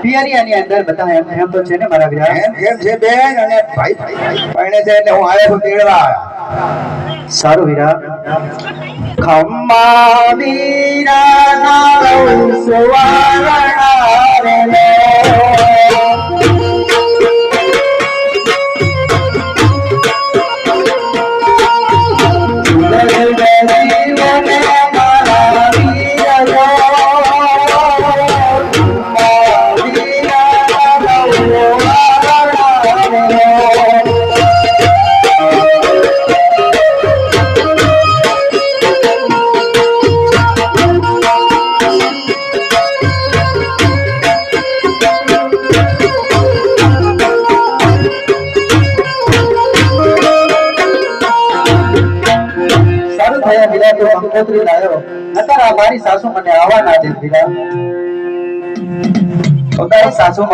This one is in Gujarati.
પિયરિયાની અંદર બધા એમ તો છે ને મારા વિરા એમ છે બેન અને ભાઈ પરણે છે એટલે હું આવ્યો છું તેડવા સારું વિરા ખમ્મા વીરા નાળો સુવારણા રે કંકોત્રી લાયો નકર આ મારી સાસુ મને આવવા ના દે વિરા તો તારી સાસુ